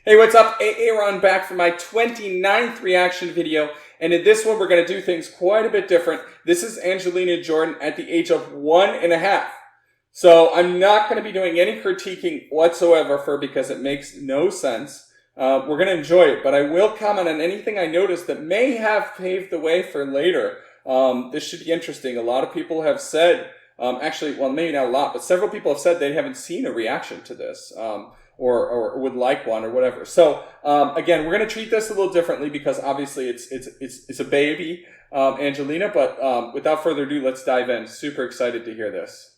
Hey, what's up? A-Aron back for my 29th reaction video. And in this one, we're going to do things quite a bit different. This is Angelina Jordan at the age of 1.5. So I'm not going to be doing any critiquing whatsoever for her because it makes no sense. We're going to enjoy it, but I will comment on anything I notice that may have paved the way for later. This should be interesting. A lot of people have said, actually, well, maybe not a lot, but several people have said they haven't seen a reaction to this. Or would like one or whatever. So again, we're going to treat this a little differently because obviously it's a baby, Angelina. But without further ado, let's dive in. Super excited to hear this.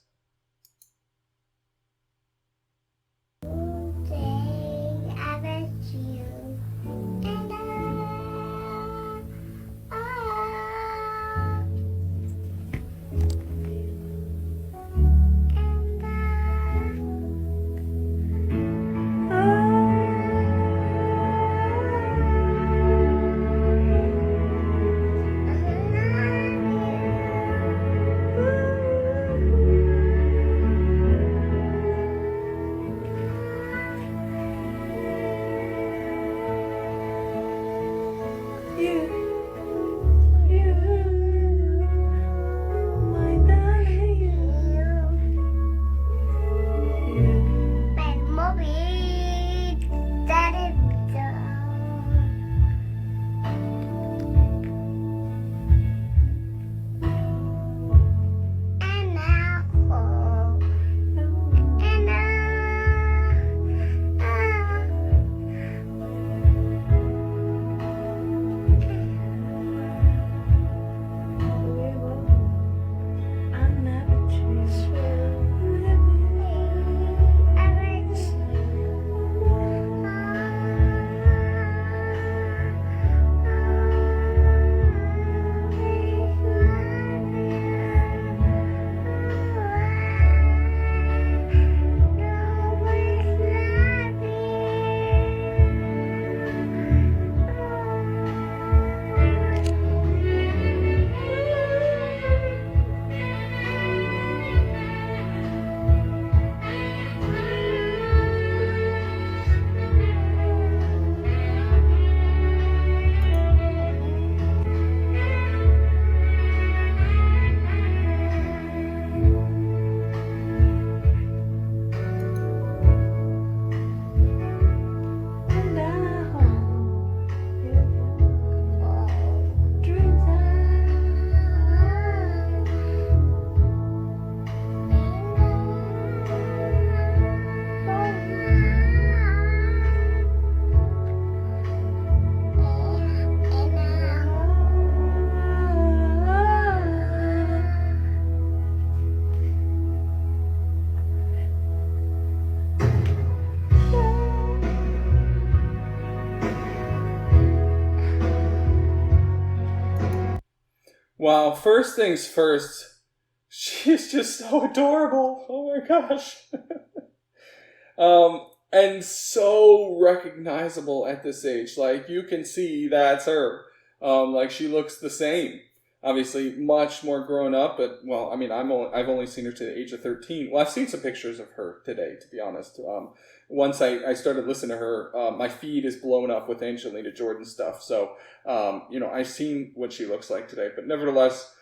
Well, first things first, she's just so adorable. Oh my gosh. And so recognizable at this age. Like, you can see that's her. Like, she looks the same. Obviously, much more grown up, but, well, I mean, I've only seen her to the age of 13. Well, I've seen some pictures of her today, to be honest. Once I started listening to her, my feed is blown up with Angelina Jordan stuff. So, I've seen what she looks like today, but nevertheless,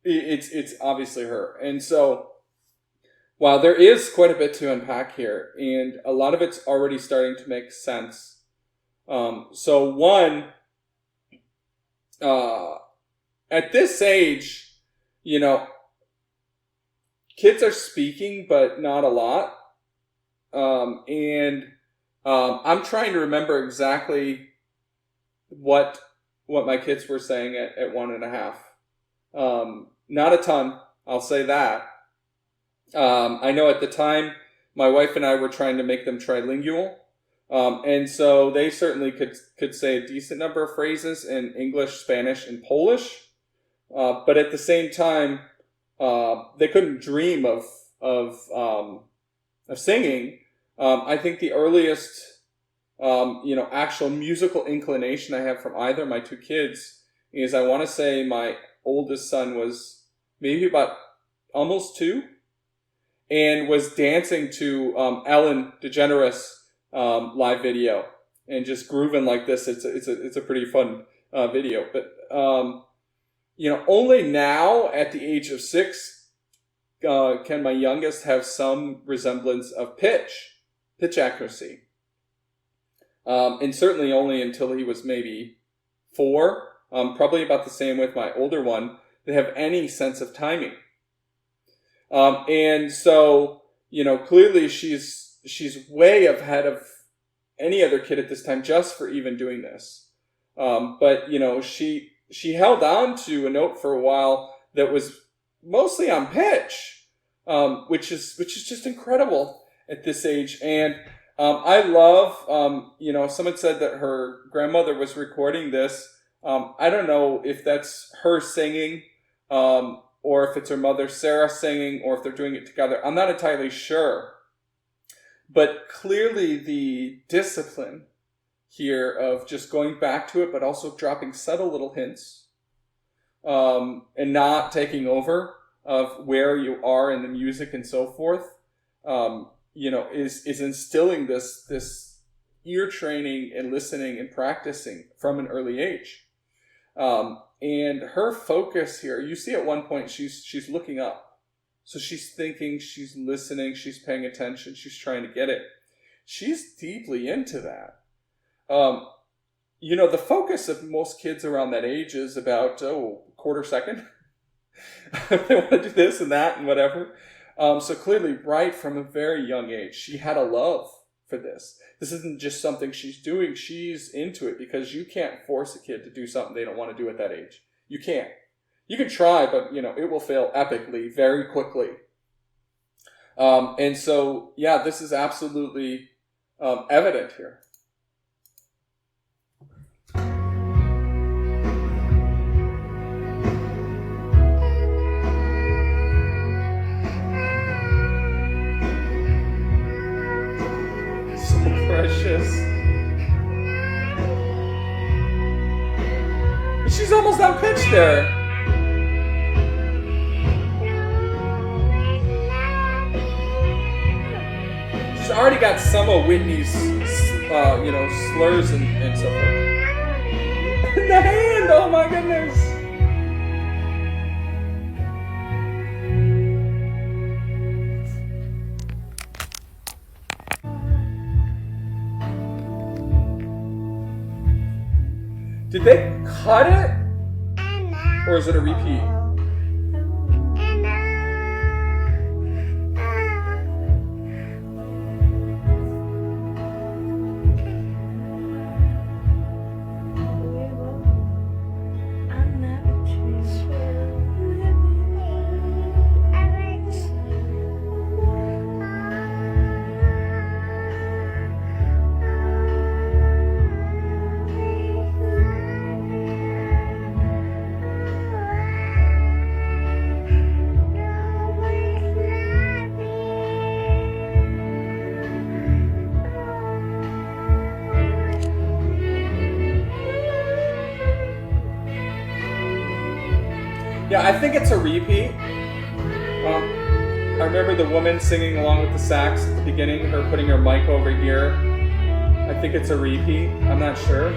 it's obviously her. And so, wow, there is quite a bit to unpack here, and a lot of it's already starting to make sense. So one, at this age, kids are speaking, but not a lot. I'm trying to remember exactly what my kids were saying at 1.5. Not a ton, I'll say that. I know at the time, my wife and I were trying to make them trilingual. And so they certainly could say a decent number of phrases in English, Spanish, and Polish. But at the same time, they couldn't dream of singing. I think the earliest, actual musical inclination I have from either of my two kids is, I want to say my oldest son was maybe about almost 2, and was dancing to Ellen DeGeneres' live video and just grooving like this. It's a pretty fun video. But only now at the age of 6 can my youngest have some resemblance of pitch accuracy. And certainly only until he was maybe 4. Probably about the same with my older one. They have any sense of timing. And so, clearly she's way ahead of any other kid at this time just for even doing this. But she held on to a note for a while that was mostly on pitch, which is just incredible at this age. And I love, someone said that her grandmother was recording this. I don't know if that's her singing, or if it's her mother Sarah singing, or if they're doing it together. I'm not entirely sure. But clearly the discipline here of just going back to it, but also dropping subtle little hints, and not taking over of where you are in the music and so forth, is instilling this ear training and listening and practicing from an early age. And her focus here, you see at one point she's looking up. So she's thinking, she's listening, she's paying attention, she's trying to get it. She's deeply into that. The focus of most kids around that age is about, quarter second. They want to do this and that and whatever. So clearly, right from a very young age, she had a love for this. This isn't just something she's doing. She's into it, because you can't force a kid to do something they don't want to do at that age. You can't. You can try, but, it will fail epically very quickly. And so, yeah, this is absolutely evident here. Precious. She's almost on pitch there. She's already got some of Whitney's, slurs and so forth. The hand, oh my goodness. Did they cut it? Or is it a repeat? Yeah, I think it's a repeat. I remember the woman singing along with the sax at the beginning, her putting her mic over here. I think it's a repeat. I'm not sure.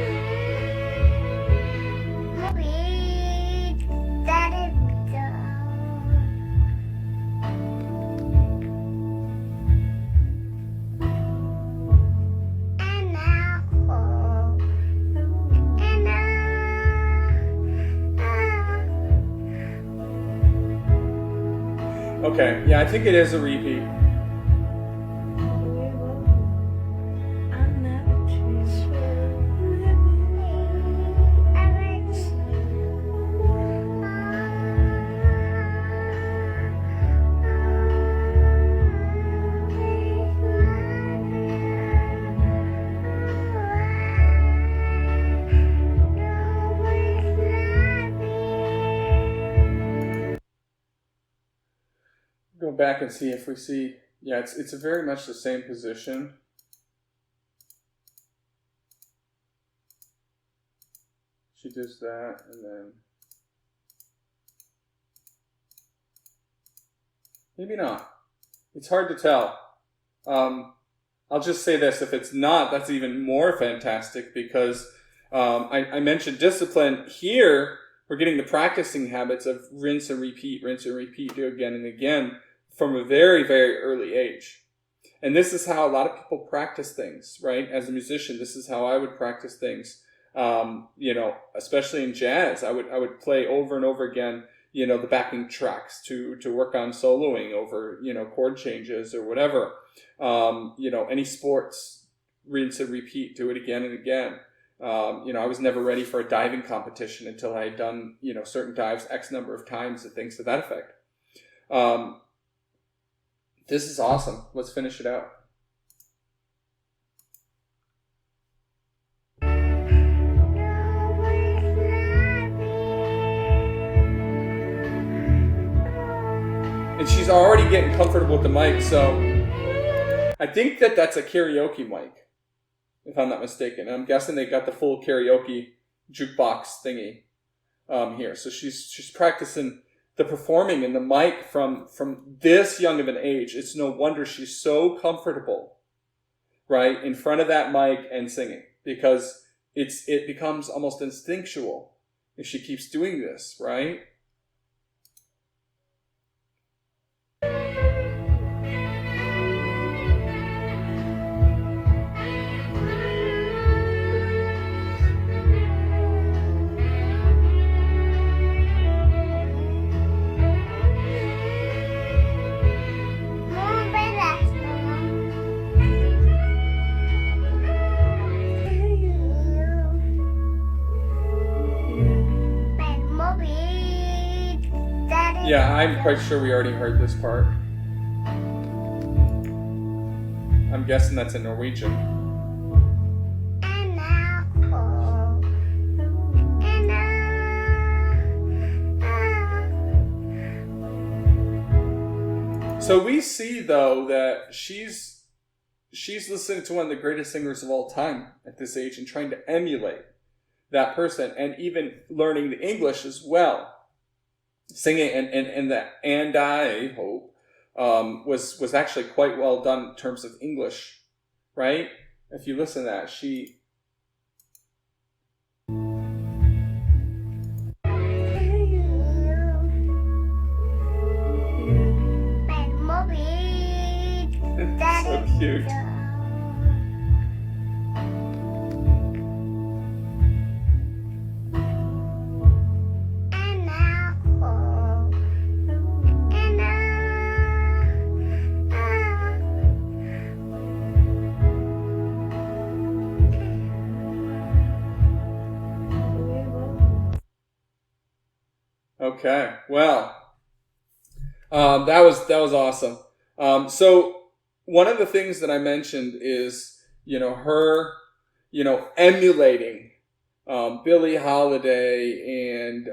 Okay, yeah, I think it is a repeat. Go back and see if we see, yeah, it's very much the same position. She does that, and then maybe not. It's hard to tell. I'll just say this: if it's not, that's even more fantastic because I mentioned discipline. Here, we're getting the practicing habits of rinse and repeat, do again and again from a very, very early age. And this is how a lot of people practice things, right? As a musician, this is how I would practice things. Especially in jazz, I would play over and over again, the backing tracks to work on soloing over, chord changes or whatever. Any sports, rinse and repeat, do it again and again. I was never ready for a diving competition until I had done, certain dives X number of times and things to that effect. This is awesome. Let's finish it out. And she's already getting comfortable with the mic, so I think that's a karaoke mic, if I'm not mistaken. I'm guessing they got the full karaoke jukebox thingy here. So she's practicing the performing and the mic from this young of an age. It's no wonder she's so comfortable, right, in front of that mic and singing, because it becomes almost instinctual if she keeps doing this, right? Yeah, I'm quite sure we already heard this part. I'm guessing that's in Norwegian. So we see, though, that she's listening to one of the greatest singers of all time at this age and trying to emulate that person, and even learning the English as well. Singing and I hope was actually quite well done in terms of English, right? If you listen to that, she so cute. Okay, well, that was awesome. So one of the things that I mentioned is, her, emulating Billie Holiday and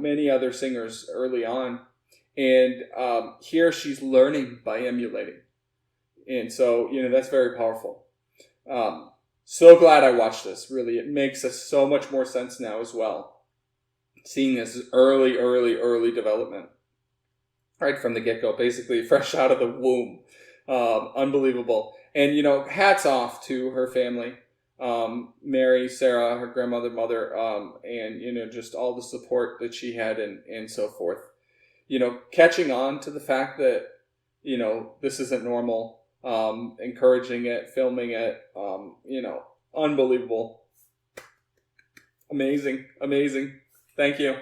many other singers early on, and here she's learning by emulating, and so that's very powerful. So glad I watched this. Really, it makes so much more sense now as well. Seeing this early development, right from the get-go, basically fresh out of the womb. Unbelievable. And, hats off to her family, Mary, Sarah, her grandmother, mother, and, just all the support that she had and so forth. Catching on to the fact that, this isn't normal, encouraging it, filming it, unbelievable. Amazing. Thank you.